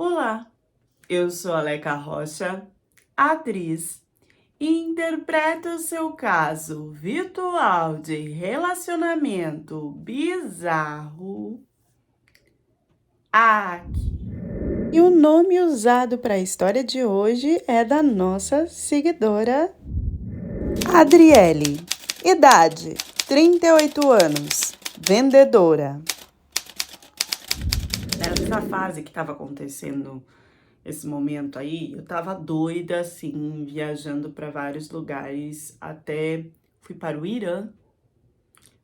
Olá, eu sou a Leca Rocha, atriz, e interpreto o seu caso virtual de relacionamento bizarro aqui. E o nome usado para a história de hoje é da nossa seguidora Adriele. Idade: 38 anos, vendedora. Nessa fase que estava acontecendo esse momento aí, eu tava doida, assim, viajando para vários lugares, até fui para o Irã,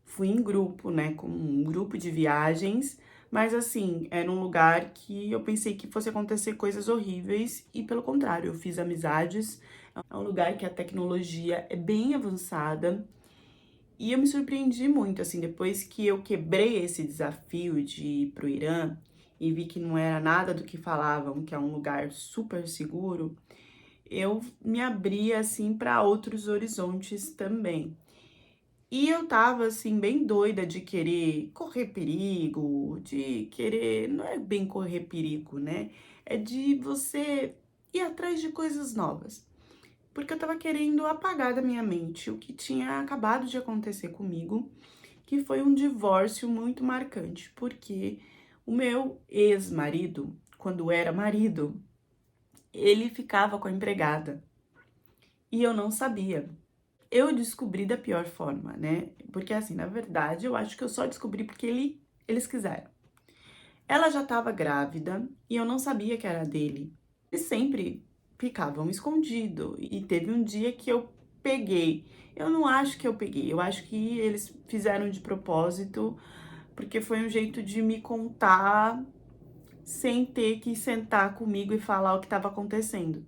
fui em grupo, né, com um grupo de viagens, mas assim, era um lugar que eu pensei que fosse acontecer coisas horríveis e pelo contrário, eu fiz amizades. É um lugar que a tecnologia é bem avançada e eu me surpreendi muito, assim, depois que eu quebrei esse desafio de ir pro Irã e vi que não era nada do que falavam, que é um lugar super seguro, eu me abri, assim, para outros horizontes também. E eu tava, assim, bem doida de querer correr perigo, de querer. Não é bem correr perigo, né? É de você ir atrás de coisas novas. Porque eu tava querendo apagar da minha mente o que tinha acabado de acontecer comigo, que foi um divórcio muito marcante, porque o meu ex-marido, quando era marido, ele ficava com a empregada e eu não sabia. Eu descobri da pior forma, né? Porque assim, na verdade, eu acho que eu só descobri porque eles quiseram. Ela já estava grávida e eu não sabia que era dele. Eles sempre ficavam escondido e teve um dia que eu peguei. Eu não acho que eu peguei, eu acho que eles fizeram de propósito, porque foi um jeito de me contar sem ter que sentar comigo e falar o que estava acontecendo.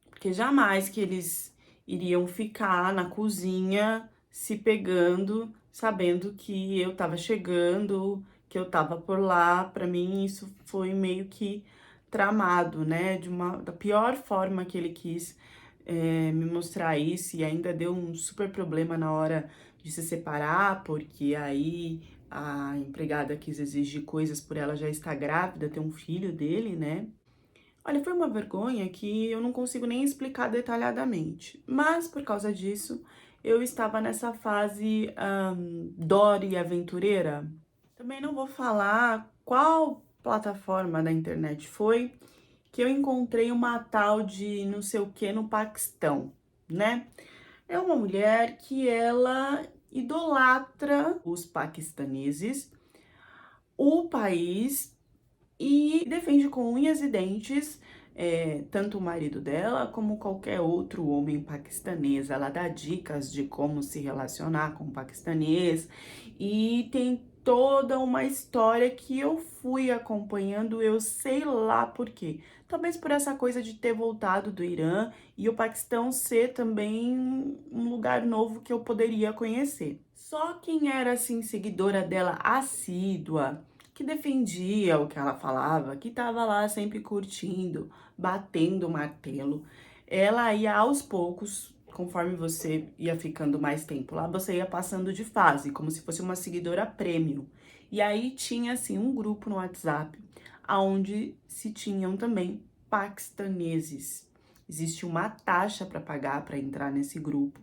Porque jamais que eles iriam ficar na cozinha se pegando, sabendo que eu tava chegando, que eu tava por lá. Pra mim, isso foi meio que tramado, né? Da pior forma que ele quis me mostrar isso, e ainda deu um super problema na hora de se separar, porque aí a empregada quis exigir coisas por ela já estar grávida, ter um filho dele, né? Olha, foi uma vergonha que eu não consigo nem explicar detalhadamente. Mas por causa disso, eu estava nessa fase Dory aventureira. Também não vou falar qual plataforma da internet foi que eu encontrei uma tal de não sei o que no Paquistão, né? É uma mulher que ela idolatra os paquistaneses, o país, e defende com unhas e dentes tanto o marido dela como qualquer outro homem paquistanês. Ela dá dicas de como se relacionar com o paquistanês e tem toda uma história que eu fui acompanhando, eu sei lá por quê. Talvez por essa coisa de ter voltado do Irã e o Paquistão ser também um lugar novo que eu poderia conhecer. Só quem era assim seguidora dela assídua, que defendia o que ela falava, que estava lá sempre curtindo, batendo o martelo. Ela ia aos poucos, conforme você ia ficando mais tempo lá, você ia passando de fase, como se fosse uma seguidora premium. E aí tinha assim um grupo no WhatsApp aonde se tinham também paquistaneses. Existe uma taxa para pagar para entrar nesse grupo.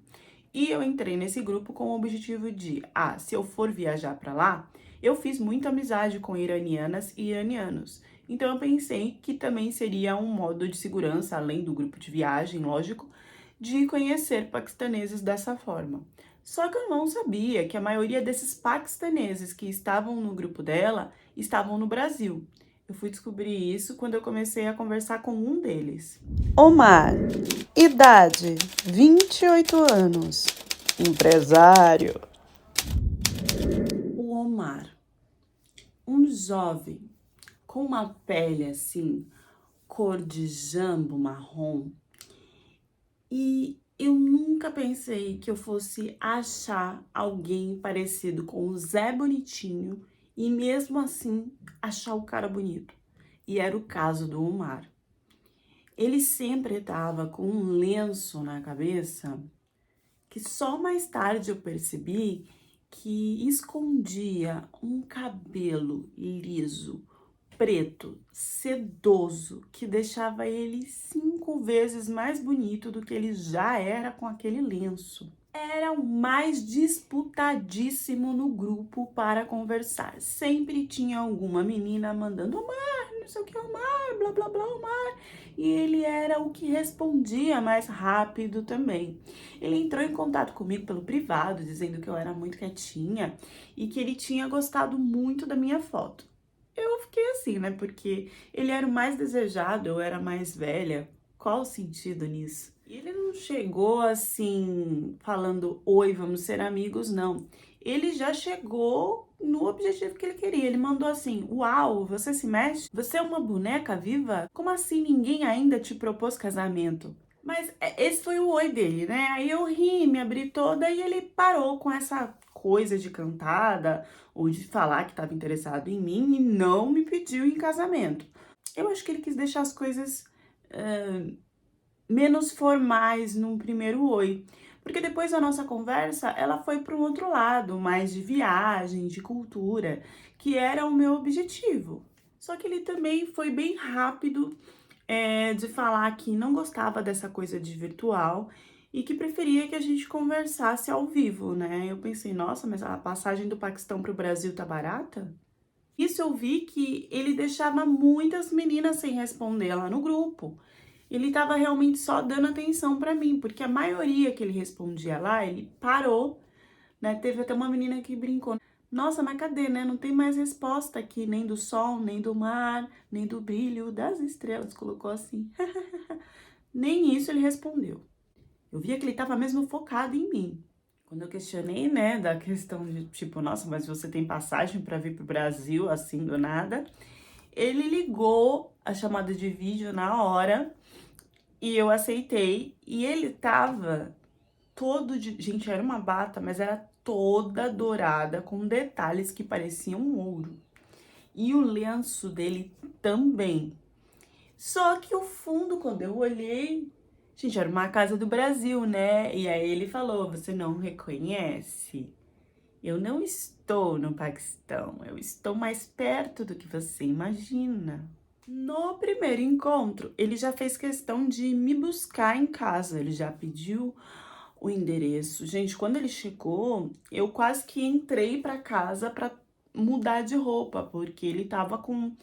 E eu entrei nesse grupo com o objetivo de, se eu for viajar para lá, eu fiz muita amizade com iranianas e iranianos. Então eu pensei que também seria um modo de segurança, além do grupo de viagem, lógico, de conhecer paquistaneses dessa forma. Só que eu não sabia que a maioria desses paquistaneses que estavam no grupo dela estavam no Brasil. Eu fui descobrir isso quando eu comecei a conversar com um deles. Omar, idade 28 anos, empresário. O Omar, um jovem com uma pele assim, cor de jambo marrom, e eu nunca pensei que eu fosse achar alguém parecido com o Zé Bonitinho e mesmo assim achar o cara bonito. E era o caso do Omar. Ele sempre estava com um lenço na cabeça que só mais tarde eu percebi que escondia um cabelo liso, preto, sedoso, que deixava ele 5 vezes mais bonito do que ele já era com aquele lenço. Era o mais disputadíssimo no grupo para conversar. Sempre tinha alguma menina mandando Omar, não sei o que, Omar, blá blá blá, Omar. E ele era o que respondia mais rápido também. Ele entrou em contato comigo pelo privado, dizendo que eu era muito quietinha e que ele tinha gostado muito da minha foto. Eu fiquei assim, né? Porque ele era o mais desejado, eu era mais velha. Qual o sentido nisso? E ele não chegou assim, falando, oi, vamos ser amigos, não. Ele já chegou no objetivo que ele queria. Ele mandou assim, uau, você se mexe? Você é uma boneca viva? Como assim ninguém ainda te propôs casamento? Mas esse foi o oi dele, né? Aí eu ri, me abri toda e ele parou com essa coisa de cantada ou de falar que estava interessado em mim e não me pediu em casamento. Eu acho que ele quis deixar as coisas menos formais num primeiro oi. Porque depois da nossa conversa, ela foi para um outro lado, mais de viagem, de cultura, que era o meu objetivo. Só que ele também foi bem rápido de falar que não gostava dessa coisa de virtual e que preferia que a gente conversasse ao vivo, né? Eu pensei, nossa, mas a passagem do Paquistão para o Brasil tá barata? Isso eu vi que ele deixava muitas meninas sem responder lá no grupo. Ele tava realmente só dando atenção pra mim, porque a maioria que ele respondia lá, ele parou, né? Teve até uma menina que brincou. Nossa, mas cadê, né? Não tem mais resposta aqui, nem do sol, nem do mar, nem do brilho das estrelas. Colocou assim. Nem isso ele respondeu. Eu via que ele tava mesmo focado em mim. Quando eu questionei, né, da questão de tipo, nossa, mas você tem passagem para vir pro Brasil assim do nada? Ele ligou a chamada de vídeo na hora e eu aceitei. E ele tava todo de. Gente, era uma bata, mas era toda dourada, com detalhes que pareciam ouro. E o lenço dele também. Só que o fundo, quando eu olhei, gente, era uma casa do Brasil, né? E aí ele falou: Você não reconhece? Eu não estou no Paquistão, eu estou mais perto do que você imagina. No primeiro encontro, ele já fez questão de me buscar em casa, ele já pediu o endereço. Gente, quando ele chegou, eu quase que entrei para casa para mudar de roupa, porque ele tava com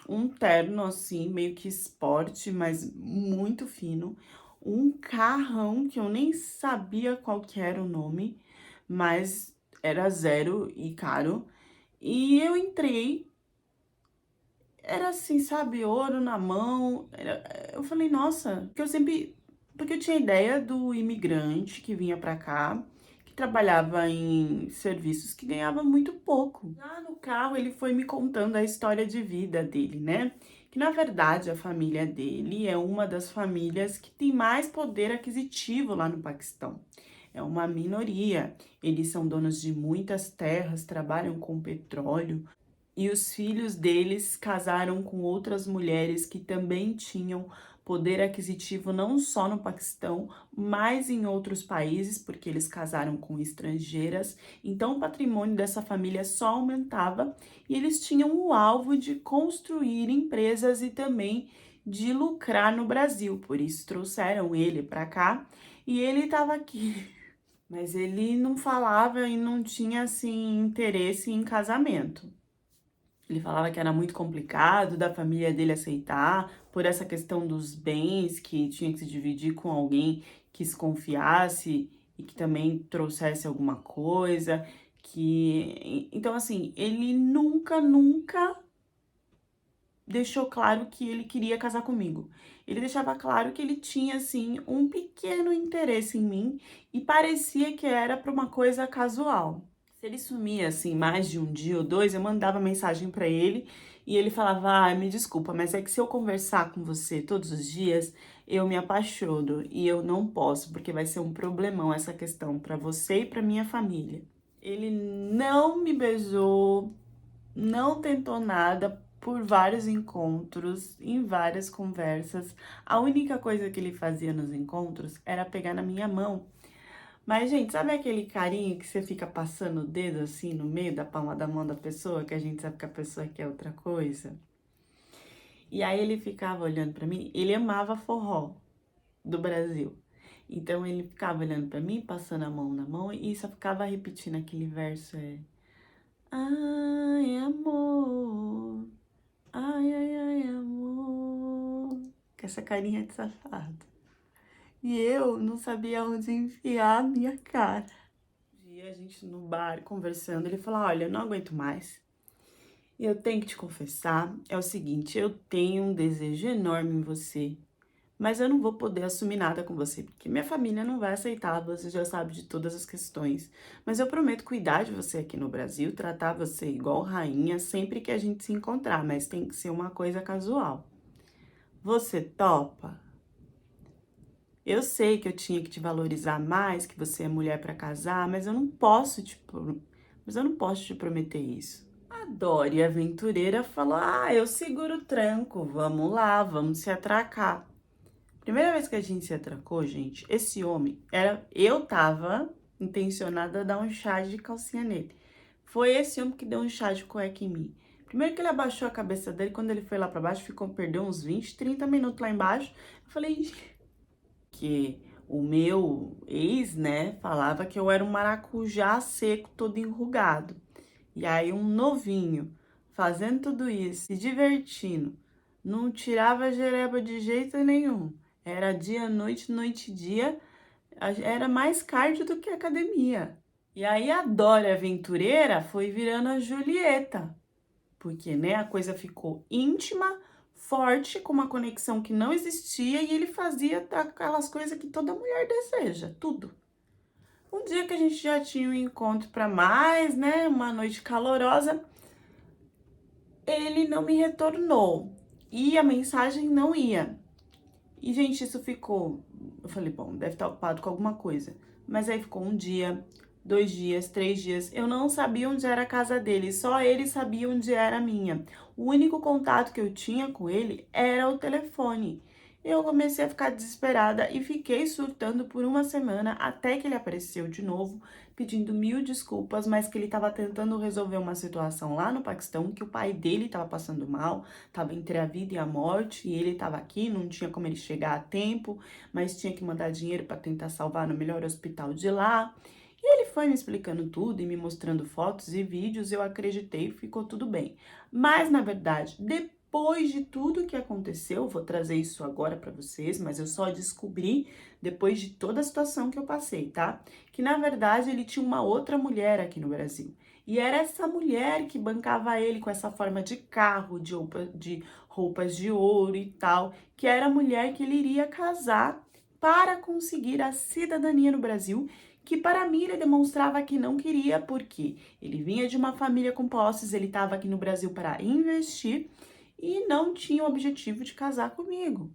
um terno assim, meio que esporte, mas muito fino, um carrão que eu nem sabia qual que era o nome, mas era zero e caro. E eu entrei, era assim, sabe, ouro na mão. Eu falei, nossa, porque eu tinha ideia do imigrante que vinha pra cá, que trabalhava em serviços que ganhava muito pouco. Lá no carro ele foi me contando a história de vida dele, né? Que na verdade a família dele é uma das famílias que tem mais poder aquisitivo lá no Paquistão. É uma minoria. Eles são donos de muitas terras, trabalham com petróleo. E os filhos deles casaram com outras mulheres que também tinham poder aquisitivo não só no Paquistão, mas em outros países, porque eles casaram com estrangeiras. Então o patrimônio dessa família só aumentava e eles tinham o alvo de construir empresas e também de lucrar no Brasil. Por isso trouxeram ele para cá e ele estava aqui. Mas ele não falava e não tinha assim interesse em casamento. Ele falava que era muito complicado da família dele aceitar, por essa questão dos bens, que tinha que se dividir com alguém que se confiasse e que também trouxesse alguma coisa, que... Então, assim, ele nunca deixou claro que ele queria casar comigo. Ele deixava claro que ele tinha, assim, um pequeno interesse em mim e parecia que era para uma coisa casual. Se ele sumia, assim, mais de um dia ou dois, eu mandava mensagem pra ele e ele falava, ah, me desculpa, mas é que se eu conversar com você todos os dias, eu me apaixono e eu não posso, porque vai ser um problemão essa questão pra você e pra minha família. Ele não me beijou, não tentou nada por vários encontros, em várias conversas. A única coisa que ele fazia nos encontros era pegar na minha mão. Mas, gente, sabe aquele carinho que você fica passando o dedo assim no meio da palma da mão da pessoa, que a gente sabe que a pessoa quer outra coisa? E aí ele ficava olhando pra mim, ele amava forró do Brasil. Então ele ficava olhando pra mim, passando a mão na mão e só ficava repetindo aquele verso, ai, amor, ai, ai, ai, amor, com essa carinha de safado. E eu não sabia onde enfiar a minha cara. Um dia a gente no bar conversando, ele falou, olha, eu não aguento mais. Eu tenho que te confessar, é o seguinte, eu tenho um desejo enorme em você, mas eu não vou poder assumir nada com você, porque minha família não vai aceitar, você já sabe de todas as questões. Mas eu prometo cuidar de você aqui no Brasil, tratar você igual rainha sempre que a gente se encontrar, mas tem que ser uma coisa casual. Você topa? Eu sei que eu tinha que te valorizar mais, que você é mulher para casar, mas eu não posso te prometer isso. A Dori aventureira falou: "Ah, eu seguro o tranco, vamos lá, vamos se atracar". Primeira vez que a gente se atracou, gente, esse homem eu tava intencionada a dar um chá de calcinha nele. Foi esse homem que deu um chá de cueca em mim. Primeiro que ele abaixou a cabeça dele, quando ele foi lá pra baixo, perdeu uns 20, 30 minutos lá embaixo. Eu falei que o meu ex, né, falava que eu era um maracujá seco, todo enrugado. E aí um novinho fazendo tudo isso, se divertindo, não tirava a jereba de jeito nenhum. Era dia, noite, noite, dia. Era mais cardio do que academia. E aí a Dora Aventureira foi virando a Julieta, porque, né, a coisa ficou íntima, forte, com uma conexão que não existia e ele fazia aquelas coisas que toda mulher deseja, tudo. Um dia que a gente já tinha um encontro para mais, né, uma noite calorosa, ele não me retornou e a mensagem não ia. E, gente, isso ficou. Eu falei, bom, deve estar ocupado com alguma coisa. Mas aí ficou um dia, 2 dias, 3 dias. Eu não sabia onde era a casa dele, só ele sabia onde era a minha. O único contato que eu tinha com ele era o telefone. Eu comecei a ficar desesperada e fiquei surtando por uma semana até que ele apareceu de novo, pedindo mil desculpas, mas que ele estava tentando resolver uma situação lá no Paquistão, que o pai dele estava passando mal, estava entre a vida e a morte, e ele estava aqui, não tinha como ele chegar a tempo, mas tinha que mandar dinheiro para tentar salvar no melhor hospital de lá. E ele foi me explicando tudo e me mostrando fotos e vídeos, eu acreditei, ficou tudo bem. Mas na verdade, depois de tudo que aconteceu, vou trazer isso agora para vocês, mas eu só descobri depois de toda a situação que eu passei, tá? Que na verdade ele tinha uma outra mulher aqui no Brasil. E era essa mulher que bancava ele com essa forma de carro, de roupas de ouro e tal, que era a mulher que ele iria casar para conseguir a cidadania no Brasil, que para mim ele demonstrava que não queria, porque ele vinha de uma família com posses, ele estava aqui no Brasil para investir e não tinha o objetivo de casar comigo.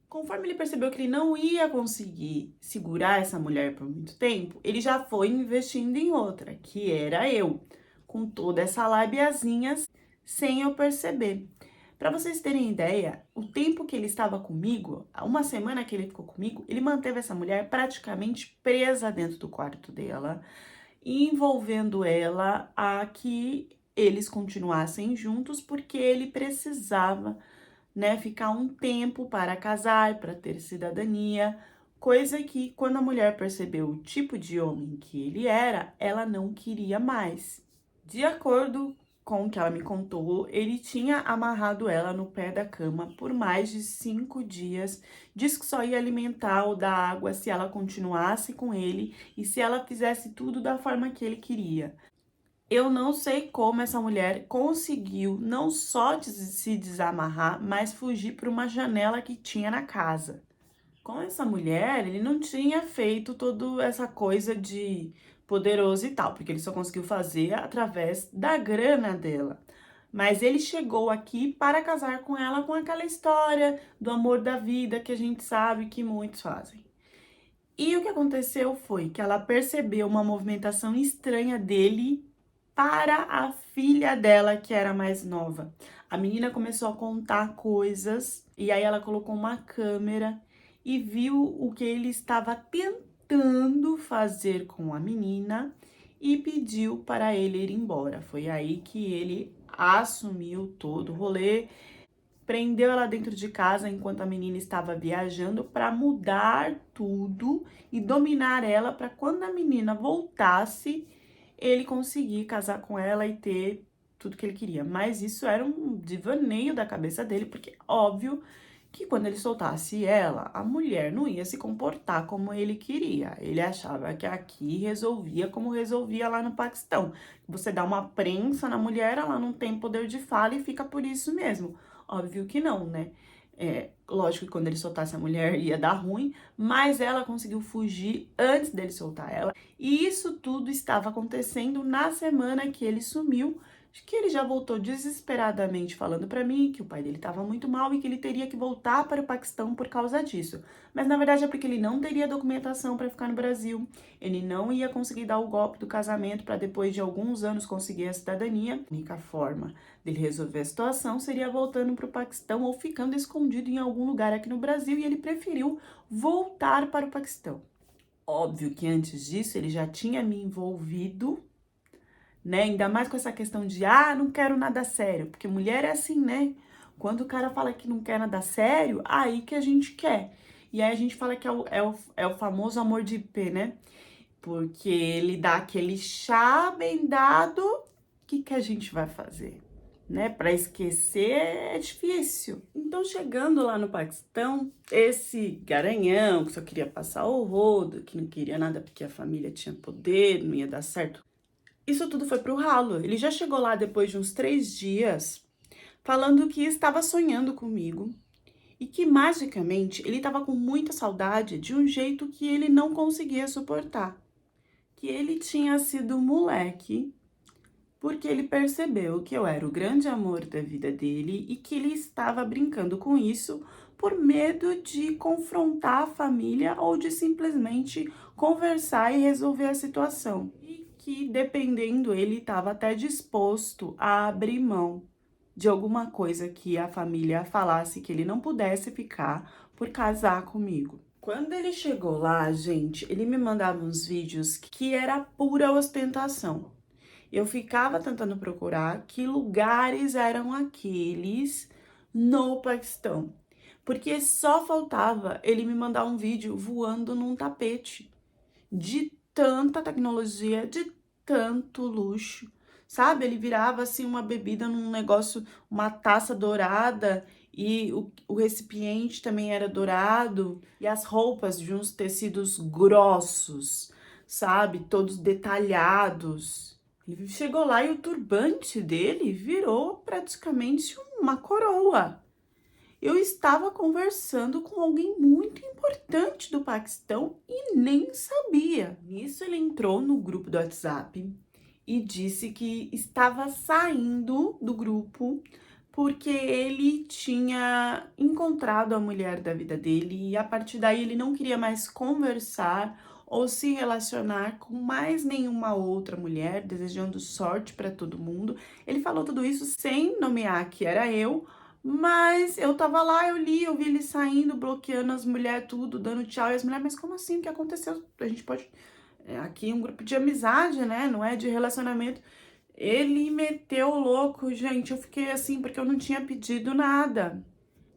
Conforme ele percebeu que ele não ia conseguir segurar essa mulher por muito tempo, ele já foi investindo em outra, que era eu, com toda essa labiazinha, sem eu perceber. Para vocês terem ideia, o tempo que ele estava comigo, uma semana que ele ficou comigo, ele manteve essa mulher praticamente presa dentro do quarto dela, envolvendo ela a que eles continuassem juntos, porque ele precisava, né, ficar um tempo para casar, para ter cidadania, coisa que quando a mulher percebeu o tipo de homem que ele era, ela não queria mais. De acordo com o que ela me contou, ele tinha amarrado ela no pé da cama por mais de 5 dias, disse que só ia alimentar ou dar água se ela continuasse com ele e se ela fizesse tudo da forma que ele queria. Eu não sei como essa mulher conseguiu não só se desamarrar, mas fugir por uma janela que tinha na casa. Com essa mulher, ele não tinha feito toda essa coisa de poderoso e tal, porque ele só conseguiu fazer através da grana dela. Mas ele chegou aqui para casar com ela com aquela história do amor da vida que a gente sabe que muitos fazem. E o que aconteceu foi que ela percebeu uma movimentação estranha dele para a filha dela, que era mais nova. A menina começou a contar coisas e aí ela colocou uma câmera e viu o que ele estava tentando fazer com a menina e pediu para ele ir embora. Foi aí que ele assumiu todo o rolê. prendeu ela dentro de casa enquanto a menina estava viajando para mudar tudo e dominar ela para quando a menina voltasse, ele conseguir casar com ela e ter tudo que ele queria. Mas isso era um devaneio da cabeça dele, porque óbvio que quando ele soltasse ela, a mulher não ia se comportar como ele queria. Ele achava que aqui resolvia como resolvia lá no Paquistão. Você dá uma prensa na mulher, ela não tem poder de fala e fica por isso mesmo. Óbvio que não, né? Lógico que quando ele soltasse a mulher ia dar ruim, mas ela conseguiu fugir antes dele soltar ela. E isso tudo estava acontecendo na semana que ele sumiu, que ele já voltou desesperadamente falando pra mim que o pai dele estava muito mal e que ele teria que voltar para o Paquistão por causa disso. Mas na verdade é porque ele não teria documentação para ficar no Brasil, ele não ia conseguir dar o golpe do casamento para depois de alguns anos conseguir a cidadania. A única forma dele resolver a situação seria voltando para o Paquistão ou ficando escondido em algum lugar aqui no Brasil, e ele preferiu voltar para o Paquistão. Óbvio que antes disso ele já tinha me envolvido, né? Ainda mais com essa questão de, não quero nada sério. Porque mulher é assim, né? Quando o cara fala que não quer nada sério, aí que a gente quer. E aí a gente fala que é o famoso amor de IP, né? Porque ele dá aquele chá bem dado, o que a gente vai fazer? Né? Para esquecer é difícil. Então, chegando lá no Paquistão, esse garanhão que só queria passar o rodo, que não queria nada porque a família tinha poder, não ia dar certo, isso tudo foi pro ralo. Ele já chegou lá depois de uns 3 dias, falando que estava sonhando comigo e que magicamente ele estava com muita saudade de um jeito que ele não conseguia suportar. Que ele tinha sido moleque porque ele percebeu que eu era o grande amor da vida dele e que ele estava brincando com isso por medo de confrontar a família ou de simplesmente conversar e resolver a situação. E que, dependendo, ele estava até disposto a abrir mão de alguma coisa que a família falasse que ele não pudesse ficar por casar comigo. Quando ele chegou lá, gente, ele me mandava uns vídeos que era pura ostentação. Eu ficava tentando procurar que lugares eram aqueles no Paquistão, porque só faltava ele me mandar um vídeo voando num tapete, de tanta tecnologia, de tanto luxo, sabe? Ele virava assim uma bebida num negócio, uma taça dourada, e o recipiente também era dourado, e as roupas de uns tecidos grossos, sabe? Todos detalhados. Ele chegou lá e o turbante dele virou praticamente uma coroa. Eu estava conversando com alguém muito importante do Paquistão e nem sabia. Nisso ele entrou no grupo do WhatsApp e disse que estava saindo do grupo porque ele tinha encontrado a mulher da vida dele e a partir daí ele não queria mais conversar ou se relacionar com mais nenhuma outra mulher, desejando sorte para todo mundo. Ele falou tudo isso sem nomear que era eu, mas eu tava lá, eu li, eu vi ele saindo, bloqueando as mulheres, tudo, dando tchau. E as mulheres, mas como assim? O que aconteceu? A gente pode... aqui é um grupo de amizade, né? Não é de relacionamento. Ele meteu o louco, gente. Eu fiquei assim, porque eu não tinha pedido nada.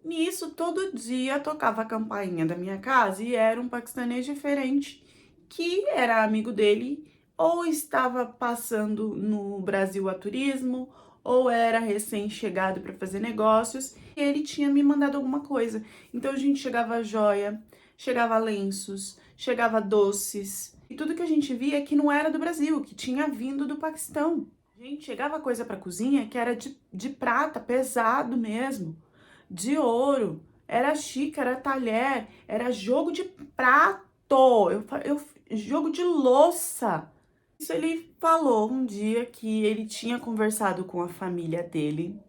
Nisso, todo dia tocava a campainha da minha casa e era um paquistanês diferente, que era amigo dele, ou estava passando no Brasil a turismo, ou era recém-chegado para fazer negócios, e ele tinha me mandado alguma coisa. Então a gente chegava joia, chegava lenços, chegava doces, e tudo que a gente via que não era do Brasil, que tinha vindo do Paquistão. Gente, chegava coisa para cozinha que era de prata, pesado mesmo, de ouro, era xícara, talher, era jogo de prato, jogo de louça. Isso ele falou um dia que ele tinha conversado com a família dele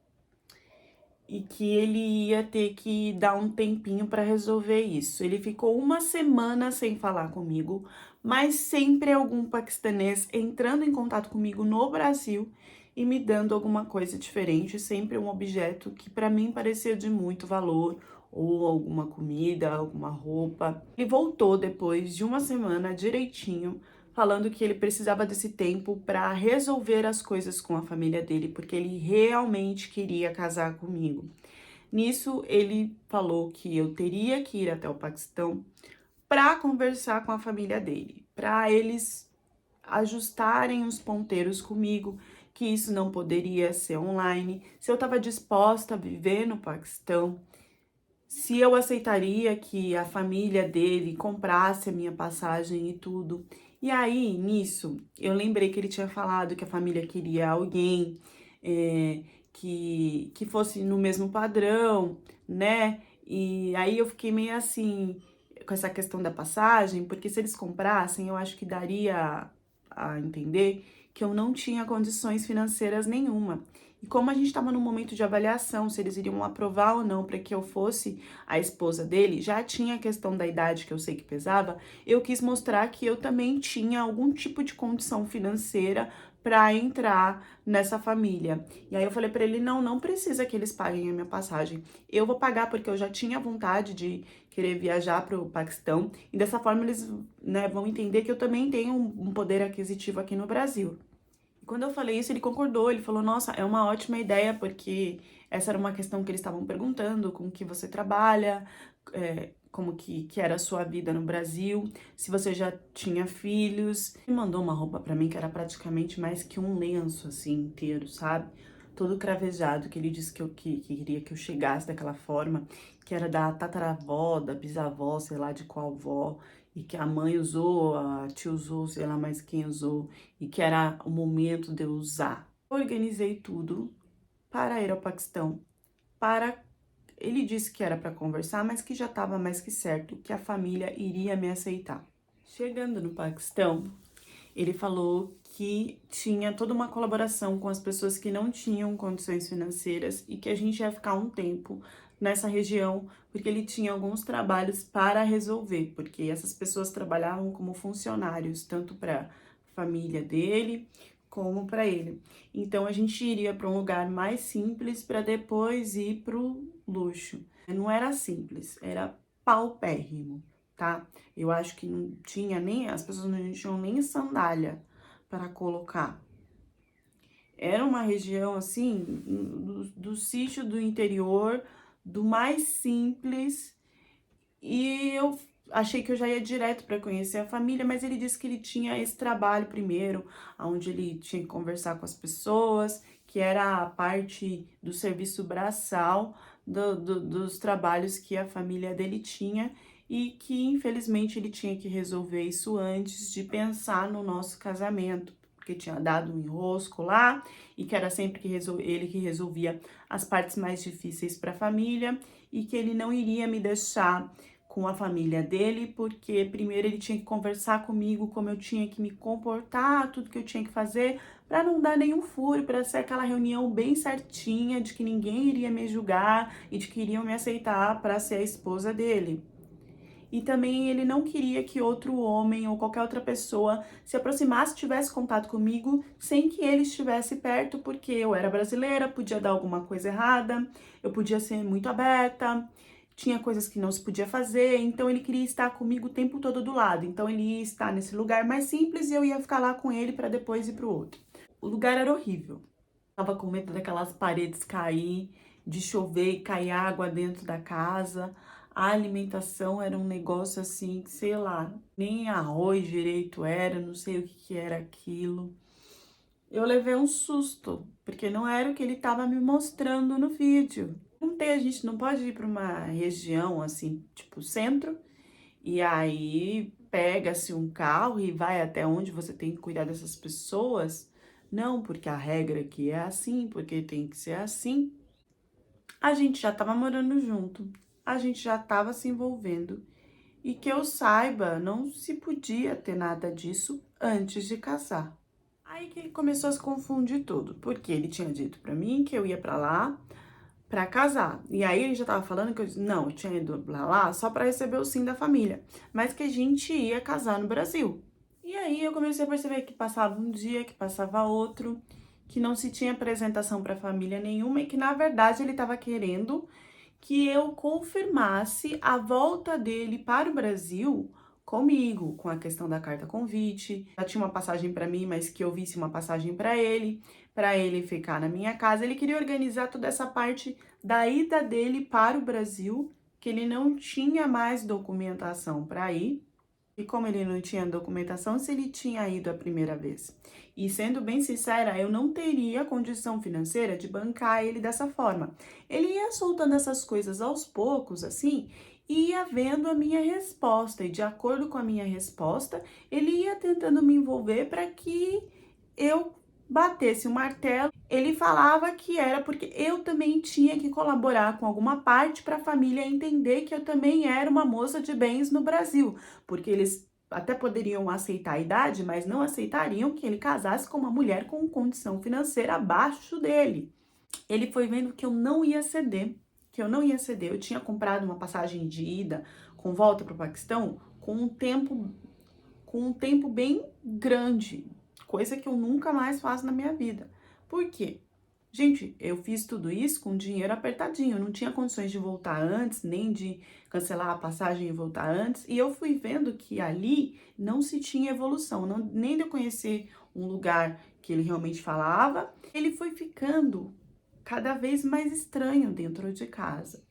e que ele ia ter que dar um tempinho para resolver isso. Ele ficou uma semana sem falar comigo, mas sempre algum paquistanês entrando em contato comigo no Brasil e me dando alguma coisa diferente, sempre um objeto que para mim parecia de muito valor, ou alguma comida, alguma roupa. Ele voltou depois de uma semana direitinho, falando que ele precisava desse tempo para resolver as coisas com a família dele, porque ele realmente queria casar comigo. Nisso, ele falou que eu teria que ir até o Paquistão para conversar com a família dele, para eles ajustarem os ponteiros comigo, que isso não poderia ser online, se eu estava disposta a viver no Paquistão, se eu aceitaria que a família dele comprasse a minha passagem e tudo. E aí, nisso, eu lembrei que ele tinha falado que a família queria alguém que fosse no mesmo padrão, né? E aí eu fiquei meio assim, com essa questão da passagem, porque se eles comprassem, eu acho que daria a entender que eu não tinha condições financeiras nenhuma. E como a gente estava no momento de avaliação, se eles iriam aprovar ou não para que eu fosse a esposa dele, já tinha a questão da idade que eu sei que pesava, eu quis mostrar que eu também tinha algum tipo de condição financeira para entrar nessa família. E aí eu falei para ele, não, não precisa que eles paguem a minha passagem. Eu vou pagar porque eu já tinha vontade de querer viajar para o Paquistão e dessa forma eles, né, vão entender que eu também tenho um poder aquisitivo aqui no Brasil. Quando eu falei isso, ele concordou, ele falou, nossa, é uma ótima ideia, porque essa era uma questão que eles estavam perguntando, com que você trabalha, como que era a sua vida no Brasil, se você já tinha filhos. Ele mandou uma roupa pra mim que era praticamente mais que um lenço, assim, inteiro, sabe? Todo cravejado, que ele disse que queria que eu chegasse daquela forma, que era da tataravó, da bisavó, sei lá de qual vó, e que a mãe usou, a tia usou, sei lá mais quem usou, e que era o momento de eu usar. Organizei tudo para ir ao Paquistão, para ele disse que era para conversar, mas que já estava mais que certo que a família iria me aceitar. Chegando no Paquistão, ele falou que tinha toda uma colaboração com as pessoas que não tinham condições financeiras e que a gente ia ficar um tempo nessa região, porque ele tinha alguns trabalhos para resolver, porque essas pessoas trabalhavam como funcionários, tanto para a família dele como para ele. Então a gente iria para um lugar mais simples para depois ir para o luxo. Não era simples, era paupérrimo, tá? Eu acho que não tinha nem, as pessoas não tinham nem sandália para colocar. Era uma região assim, do sítio do interior, do mais simples, e eu achei que eu já ia direto para conhecer a família, mas ele disse que ele tinha esse trabalho primeiro, onde ele tinha que conversar com as pessoas, que era a parte do serviço braçal dos trabalhos que a família dele tinha e que infelizmente ele tinha que resolver isso antes de pensar no nosso casamento, porque tinha dado um enrosco lá e que era sempre que ele que resolvia as partes mais difíceis para a família e que ele não iria me deixar com a família dele, porque primeiro ele tinha que conversar comigo como eu tinha que me comportar, tudo que eu tinha que fazer, para não dar nenhum furo, para ser aquela reunião bem certinha de que ninguém iria me julgar e de que iriam me aceitar para ser a esposa dele. E também ele não queria que outro homem ou qualquer outra pessoa se aproximasse, tivesse contato comigo, sem que ele estivesse perto, porque eu era brasileira, podia dar alguma coisa errada, eu podia ser muito aberta, tinha coisas que não se podia fazer, então ele queria estar comigo o tempo todo do lado. Então ele ia estar nesse lugar mais simples e eu ia ficar lá com ele para depois ir pro outro. O lugar era horrível. Tava com medo daquelas paredes cair, de chover e cair água dentro da casa. A alimentação era um negócio assim, sei lá, nem arroz direito era, não sei o que que era aquilo. Eu levei um susto, porque não era o que ele estava me mostrando no vídeo. Não tem, a gente não pode ir para uma região assim, tipo centro, e aí pega-se um carro e vai até onde você tem que cuidar dessas pessoas. Não, porque a regra aqui é assim, porque tem que ser assim. A gente já estava morando junto, a gente já estava se envolvendo. E que eu saiba, não se podia ter nada disso antes de casar. Aí que começou a se confundir tudo, porque ele tinha dito pra mim que eu ia pra lá pra casar. E aí ele já tava falando que não, eu tinha ido pra lá só pra receber o sim da família, mas que a gente ia casar no Brasil. E aí eu comecei a perceber que passava um dia, que passava outro, que não se tinha apresentação pra família nenhuma e que na verdade ele tava querendo que eu confirmasse a volta dele para o Brasil comigo, com a questão da carta convite. Já tinha uma passagem para mim, mas que eu visse uma passagem para ele ficar na minha casa. Ele queria organizar toda essa parte da ida dele para o Brasil, que ele não tinha mais documentação para ir. E como ele não tinha documentação, se ele tinha ido a primeira vez. E sendo bem sincera, eu não teria condição financeira de bancar ele dessa forma. Ele ia soltando essas coisas aos poucos, assim, e ia vendo a minha resposta. E de acordo com a minha resposta, ele ia tentando me envolver para que eu batesse o martelo. Ele falava que era porque eu também tinha que colaborar com alguma parte para a família entender que eu também era uma moça de bens no Brasil, porque eles até poderiam aceitar a idade, mas não aceitariam que ele casasse com uma mulher com condição financeira abaixo dele. Ele foi vendo que eu não ia ceder, que eu não ia ceder. Eu tinha comprado uma passagem de ida com volta para o Paquistão com um tempo bem grande, coisa que eu nunca mais faço na minha vida. Por quê? Gente, eu fiz tudo isso com dinheiro apertadinho, eu não tinha condições de voltar antes, nem de cancelar a passagem e voltar antes, e eu fui vendo que ali não se tinha evolução, nem de eu conhecer um lugar que ele realmente falava, ele foi ficando cada vez mais estranho dentro de casa.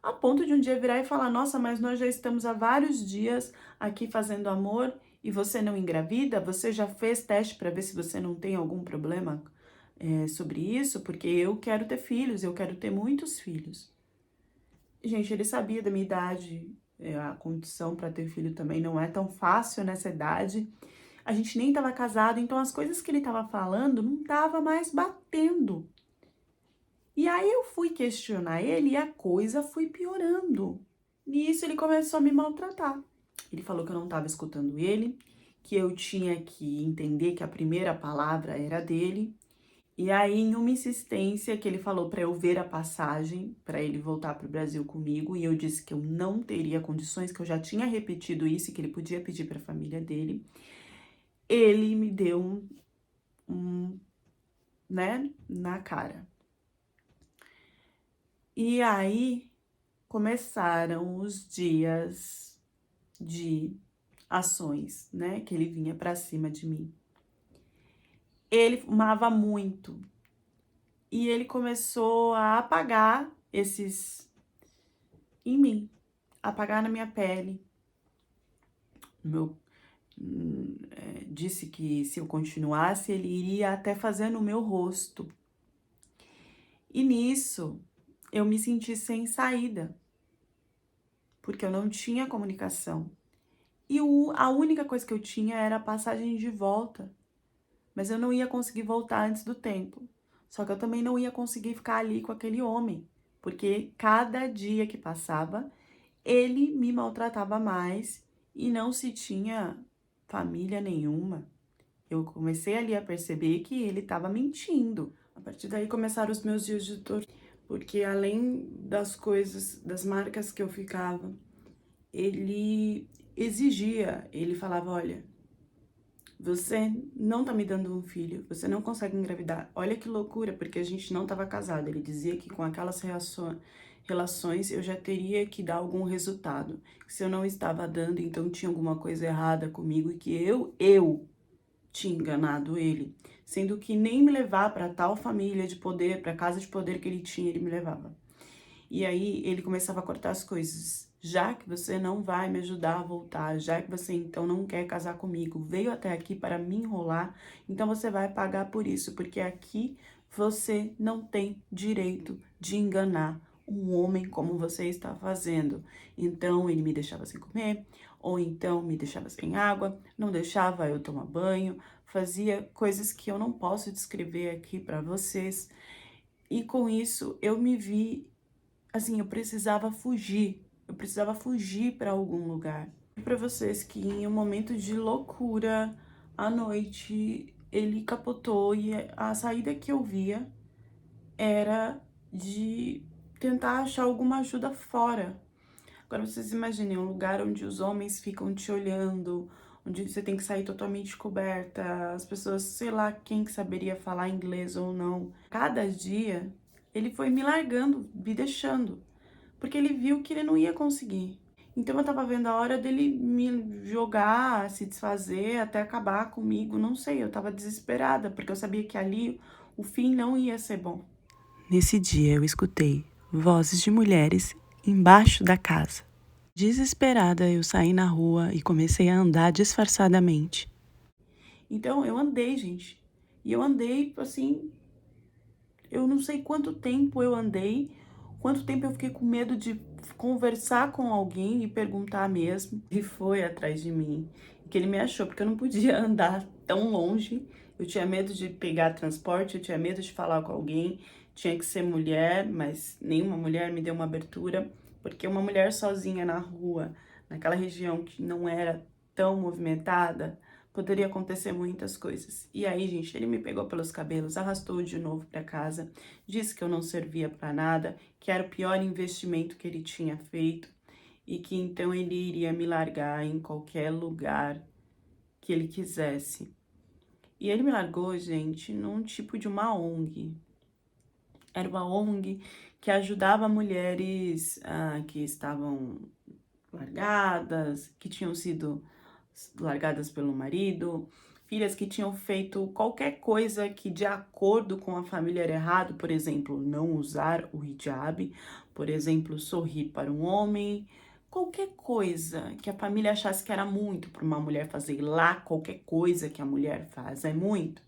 A ponto de um dia virar e falar: nossa, mas nós já estamos há vários dias aqui fazendo amor e você não engravida? Você já fez teste para ver se você não tem algum problema sobre isso? Porque eu quero ter filhos, eu quero ter muitos filhos. Gente, ele sabia da minha idade, a condição para ter filho também não é tão fácil nessa idade. A gente nem estava casado, então as coisas que ele estava falando não tava mais batendo. E aí eu fui questionar ele e a coisa foi piorando. Nisso ele começou a me maltratar. Ele falou que eu não estava escutando ele, que eu tinha que entender que a primeira palavra era dele. E aí, em uma insistência que ele falou para eu ver a passagem, para ele voltar para o Brasil comigo, e eu disse que eu não teria condições, que eu já tinha repetido isso e que ele podia pedir para a família dele. Ele me deu né, na cara. E aí começaram os dias de ações, né, que ele vinha para cima de mim. Ele fumava muito e ele começou a apagar esses em mim, apagar na minha pele. Meu, disse que se eu continuasse, ele iria até fazer no meu rosto. E nisso, eu me senti sem saída, porque eu não tinha comunicação. E a única coisa que eu tinha era a passagem de volta, mas eu não ia conseguir voltar antes do tempo. Só que eu também não ia conseguir ficar ali com aquele homem, porque cada dia que passava, ele me maltratava mais e não se tinha família nenhuma. Eu comecei ali a perceber que ele estava mentindo. A partir daí começaram os meus dias de tortura, porque além das coisas, das marcas que eu ficava, ele exigia, ele falava: olha, você não tá me dando um filho, você não consegue engravidar. Olha que loucura, porque a gente não tava casado. Ele dizia que com aquelas relações eu já teria que dar algum resultado. Se eu não estava dando, então tinha alguma coisa errada comigo e que eu tinha enganado ele. Sendo que nem me levar para tal família de poder, para casa de poder que ele tinha, ele me levava. E aí ele começava a cortar as coisas. Já que você não vai me ajudar a voltar, já que você então não quer casar comigo, veio até aqui para me enrolar, então você vai pagar por isso, porque aqui você não tem direito de enganar um homem como você está fazendo. Então ele me deixava sem comer, ou então me deixava sem água, não deixava eu tomar banho, fazia coisas que eu não posso descrever aqui para vocês. E com isso eu me vi assim, eu precisava fugir para algum lugar. E para vocês que em um momento de loucura, à noite, ele capotou e a saída que eu via era de tentar achar alguma ajuda fora. Agora vocês imaginem um lugar onde os homens ficam te olhando, onde você tem que sair totalmente coberta, as pessoas, sei lá, quem que saberia falar inglês ou não. Cada dia ele foi me largando, me deixando, porque ele viu que ele não ia conseguir. Então eu tava vendo a hora dele me jogar, se desfazer, até acabar comigo, não sei, eu tava desesperada, porque eu sabia que ali o fim não ia ser bom. Nesse dia eu escutei vozes de mulheres embaixo da casa. Desesperada, eu saí na rua e comecei a andar disfarçadamente. Então, eu andei, gente. E eu andei, assim, eu não sei quanto tempo eu andei, quanto tempo eu fiquei com medo de conversar com alguém e perguntar mesmo. E foi atrás de mim, que ele me achou, porque eu não podia andar tão longe. Eu tinha medo de pegar transporte, eu tinha medo de falar com alguém. Tinha que ser mulher, mas nenhuma mulher me deu uma abertura, porque uma mulher sozinha na rua, naquela região que não era tão movimentada, poderia acontecer muitas coisas. E aí, gente, ele me pegou pelos cabelos, arrastou de novo para casa, disse que eu não servia para nada, que era o pior investimento que ele tinha feito e que então ele iria me largar em qualquer lugar que ele quisesse. E ele me largou, gente, num tipo de uma ONG. Era uma ONG que ajudava mulheres que estavam largadas, que tinham sido largadas pelo marido, filhas que tinham feito qualquer coisa que de acordo com a família era errado, por exemplo, não usar o hijab, por exemplo, sorrir para um homem, qualquer coisa que a família achasse que era muito para uma mulher fazer lá, qualquer coisa que a mulher faz é muito,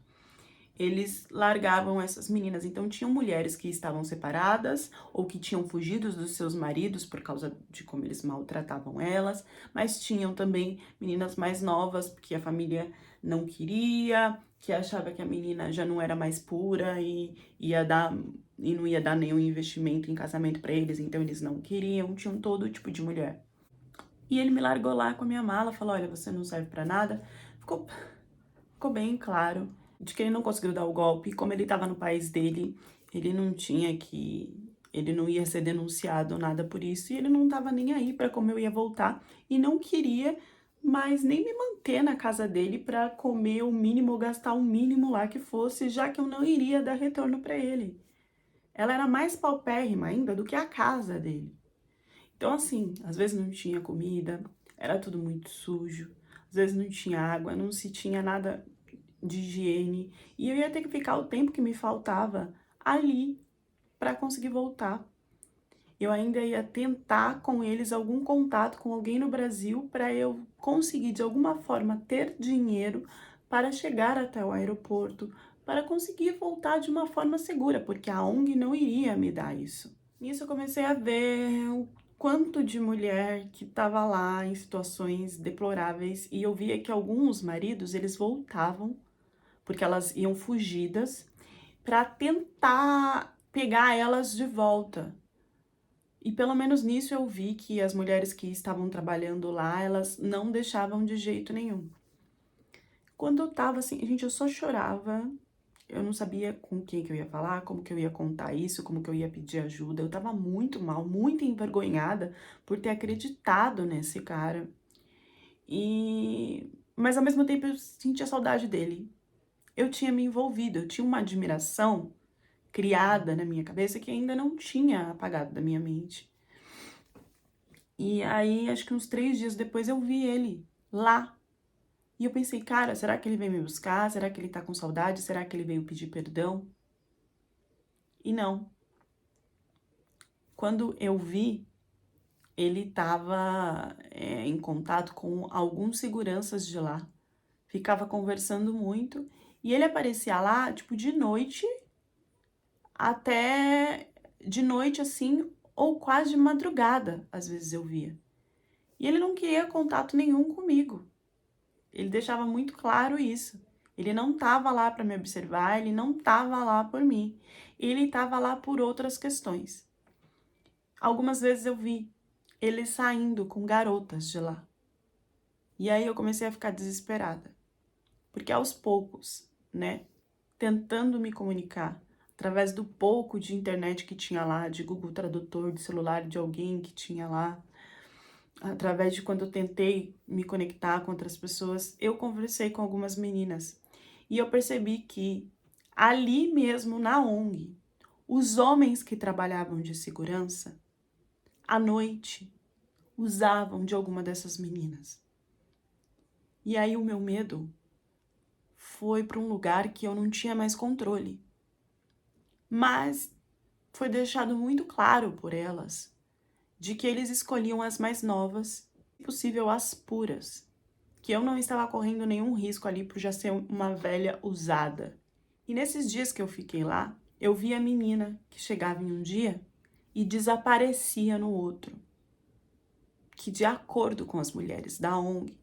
eles largavam essas meninas. Então, tinham mulheres que estavam separadas ou que tinham fugido dos seus maridos por causa de como eles maltratavam elas, mas tinham também meninas mais novas, porque a família não queria, que achava que a menina já não era mais pura e não ia dar nenhum investimento em casamento para eles, então eles não queriam, tinham todo tipo de mulher. E ele me largou lá com a minha mala, falou: "Olha, você não serve para nada". Ficou bem claro de que ele não conseguiu dar o golpe. Como ele estava no país dele, ele não tinha que. Ele não ia ser denunciado ou nada por isso, e ele não estava nem aí para como eu ia voltar, e não queria mais nem me manter na casa dele para comer o mínimo ou gastar o mínimo lá que fosse, já que eu não iria dar retorno para ele. Ela era mais paupérrima ainda do que a casa dele. Então, assim, às vezes não tinha comida, era tudo muito sujo, às vezes não tinha água, não se tinha nada de higiene, e eu ia ter que ficar o tempo que me faltava ali para conseguir voltar. Eu ainda ia tentar com eles algum contato com alguém no Brasil para eu conseguir de alguma forma ter dinheiro para chegar até o aeroporto, para conseguir voltar de uma forma segura, porque a ONG não iria me dar isso. Nisso eu comecei a ver o quanto de mulher que estava lá em situações deploráveis, e eu via que alguns maridos, eles voltavam porque elas iam fugidas, para tentar pegar elas de volta. E pelo menos nisso eu vi que as mulheres que estavam trabalhando lá, elas não deixavam de jeito nenhum. Quando eu tava assim, gente, eu só chorava. Eu não sabia com quem que eu ia falar, como que eu ia contar isso, como que eu ia pedir ajuda. Eu tava muito mal, muito envergonhada por ter acreditado nesse cara. Mas ao mesmo tempo eu sentia saudade dele. Eu tinha me envolvido, eu tinha uma admiração criada na minha cabeça que ainda não tinha apagado da minha mente. E aí, acho que uns 3 dias depois eu vi ele lá. E eu pensei, cara, será que ele veio me buscar? Será que ele tá com saudade? Será que ele veio pedir perdão? E não. Quando eu vi, ele tava em contato com alguns seguranças de lá. Ficava conversando muito. E ele aparecia lá, tipo, de noite até de noite assim, ou quase de madrugada, às vezes eu via. E ele não queria contato nenhum comigo. Ele deixava muito claro isso. Ele não estava lá para me observar, ele não estava lá por mim. Ele estava lá por outras questões. Algumas vezes eu vi ele saindo com garotas de lá. E aí eu comecei a ficar desesperada. Porque aos poucos, né, tentando me comunicar através do pouco de internet que tinha lá, de Google Tradutor, de celular de alguém que tinha lá, através de quando eu tentei me conectar com outras pessoas, eu conversei com algumas meninas e eu percebi que ali mesmo na ONG, os homens que trabalhavam de segurança, à noite, usavam de alguma dessas meninas. E aí o meu medo foi para um lugar que eu não tinha mais controle. Mas foi deixado muito claro por elas de que eles escolhiam as mais novas, se possível as puras, que eu não estava correndo nenhum risco ali por já ser uma velha usada. E nesses dias que eu fiquei lá, eu vi a menina que chegava em um dia e desaparecia no outro, que de acordo com as mulheres da ONG,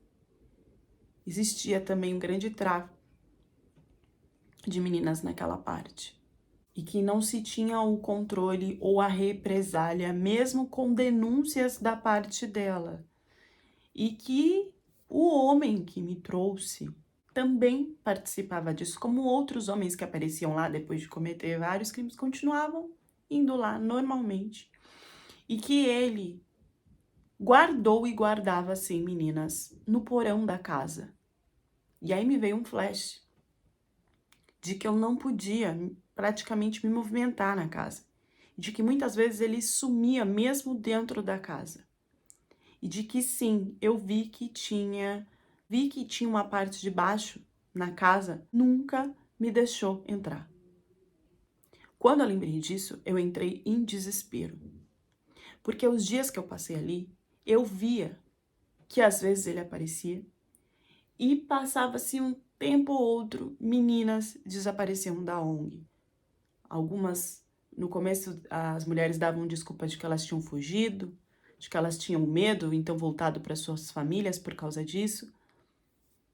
existia também um grande tráfico de meninas naquela parte. E que não se tinha o controle ou a represália, mesmo com denúncias da parte dela. E que o homem que me trouxe também participava disso, como outros homens que apareciam lá depois de cometer vários crimes, continuavam indo lá normalmente. E que ele guardou e guardava, assim, meninas, no porão da casa. E aí me veio um flash de que eu não podia praticamente me movimentar na casa. De que muitas vezes ele sumia mesmo dentro da casa. E de que sim, eu vi que tinha uma parte de baixo na casa, nunca me deixou entrar. Quando eu lembrei disso, eu entrei em desespero. Porque os dias que eu passei ali, eu via que às vezes ele aparecia e passava-se um tempo ou outro, meninas desapareciam da ONG. Algumas, no começo, as mulheres davam desculpa de que elas tinham fugido, de que elas tinham medo, então voltado para suas famílias por causa disso.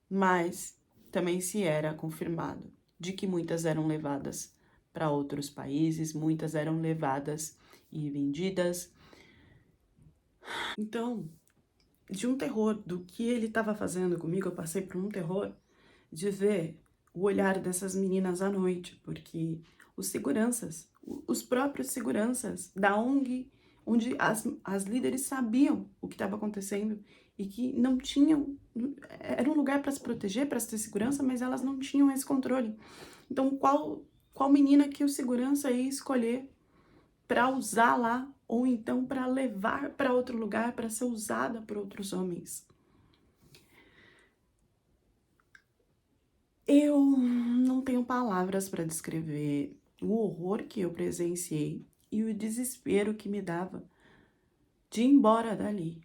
Mas também se era confirmado de que muitas eram levadas para outros países, muitas eram levadas e vendidas. Então, de um terror do que ele estava fazendo comigo, eu passei por um terror de ver o olhar dessas meninas à noite, porque os seguranças, os próprios seguranças da ONG, onde as líderes sabiam o que estava acontecendo e que não tinham, era um lugar para se proteger, para ter segurança, mas elas não tinham esse controle. Então, qual menina que o segurança ia escolher para usar lá, ou então para levar para outro lugar, para ser usada por outros homens? Eu não tenho palavras para descrever o horror que eu presenciei e o desespero que me dava de ir embora dali.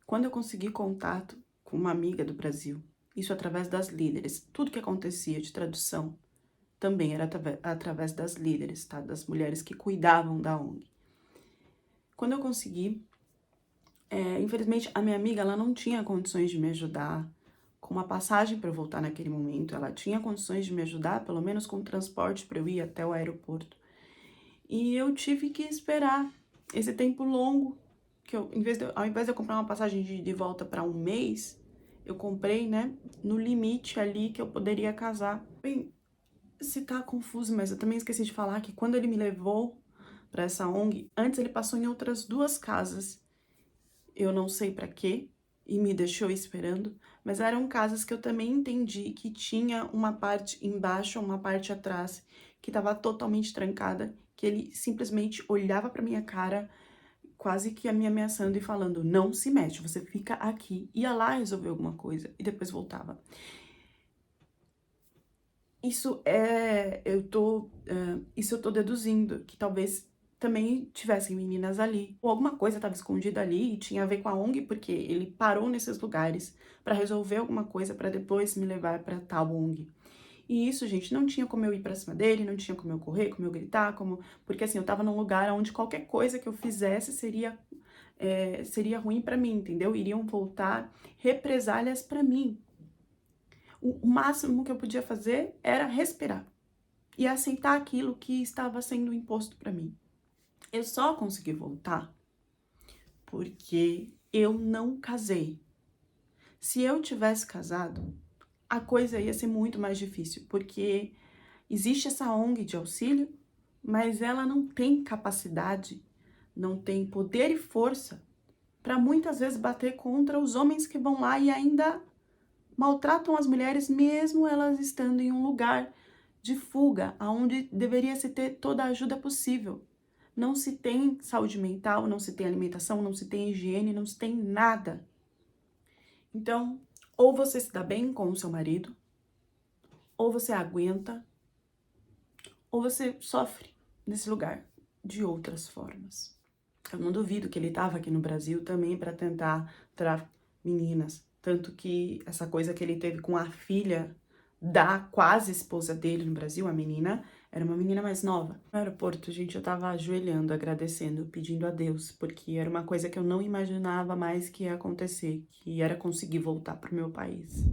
Quando eu consegui contato com uma amiga do Brasil, isso através das líderes, tudo que acontecia de tradução também era através das líderes, tá? Das mulheres que cuidavam da ONG. Quando eu consegui, infelizmente a minha amiga ela não tinha condições de me ajudar com uma passagem para eu voltar naquele momento. Ela tinha condições de me ajudar, pelo menos com transporte para eu ir até o aeroporto. E eu tive que esperar esse tempo longo, que eu, ao invés de eu comprar uma passagem de volta para um mês, eu comprei, né, no limite ali que eu poderia casar. Bem, se tá confuso, mas eu também esqueci de falar que quando ele me levou para essa ONG, antes ele passou em outras 2 casas. Eu não sei para quê, e me deixou esperando, mas eram casas que eu também entendi que tinha uma parte embaixo, uma parte atrás, que estava totalmente trancada, que ele simplesmente olhava para minha cara, quase que me ameaçando e falando: não se mexe, você fica aqui. Ia lá resolver alguma coisa e depois voltava. Isso eu tô deduzindo que talvez também tivessem meninas ali, ou alguma coisa estava escondida ali e tinha a ver com a ONG, porque ele parou nesses lugares para resolver alguma coisa para depois me levar para tal ONG. E isso, gente, não tinha como eu ir pra cima dele, não tinha como eu correr, como eu gritar, porque assim, eu tava num lugar onde qualquer coisa que eu fizesse seria ruim pra mim, entendeu? Iriam voltar represálias pra mim. O máximo que eu podia fazer era respirar e aceitar aquilo que estava sendo imposto pra mim. Eu só consegui voltar porque eu não casei. Se eu tivesse casado, a coisa ia ser muito mais difícil, porque existe essa ONG de auxílio, mas ela não tem capacidade, não tem poder e força para muitas vezes bater contra os homens que vão lá e ainda maltratam as mulheres, mesmo elas estando em um lugar de fuga, onde deveria se ter toda a ajuda possível. Não se tem saúde mental, não se tem alimentação, não se tem higiene, não se tem nada. Então, ou você se dá bem com o seu marido, ou você aguenta, ou você sofre. nesse lugar de outras formas. Eu não duvido que ele estava aqui no Brasil também para tentar trazer meninas. Tanto que essa coisa que ele teve com a filha da quase esposa dele no Brasil, a menina, era uma menina mais nova. No aeroporto, gente, eu tava ajoelhando, agradecendo, pedindo a Deus, porque era uma coisa que eu não imaginava mais que ia acontecer, que era conseguir voltar pro meu país.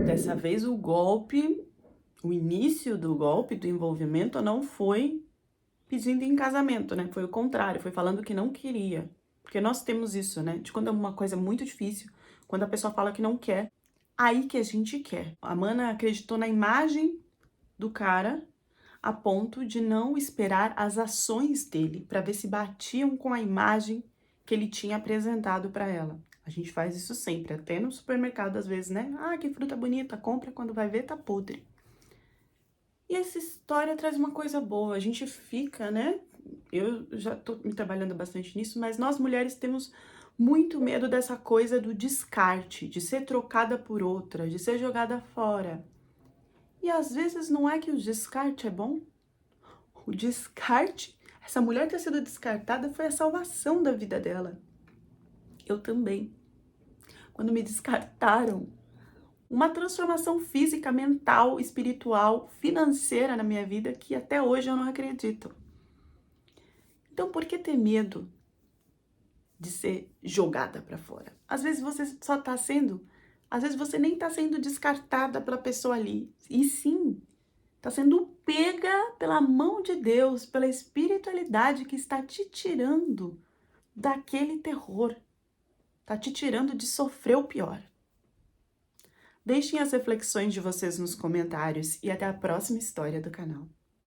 Dessa vez o golpe, o início do golpe, do envolvimento, não foi pedindo em casamento, né? Foi o contrário, foi falando que não queria. Porque nós temos isso, né? De quando é uma coisa muito difícil, quando a pessoa fala que não quer, aí que a gente quer. A Mana acreditou na imagem do cara a ponto de não esperar as ações dele para ver se batiam com a imagem que ele tinha apresentado para ela. A gente faz isso sempre, até no supermercado às vezes, né? Ah, que fruta bonita, compra, quando vai ver tá podre. E essa história traz uma coisa boa, a gente fica, né? Eu já tô me trabalhando bastante nisso, mas nós mulheres temos muito medo dessa coisa do descarte, de ser trocada por outra, de ser jogada fora. E às vezes não é que o descarte é bom. O descarte, essa mulher ter sido descartada foi a salvação da vida dela. Eu também. Quando me descartaram, uma transformação física, mental, espiritual, financeira na minha vida que até hoje eu não acredito. Então, por que ter medo de ser jogada para fora? Às vezes você só tá sendo, às vezes você nem tá sendo descartada pela pessoa ali, e sim, tá sendo pega pela mão de Deus, pela espiritualidade que está te tirando daquele terror, tá te tirando de sofrer o pior. Deixem as reflexões de vocês nos comentários e até a próxima história do canal.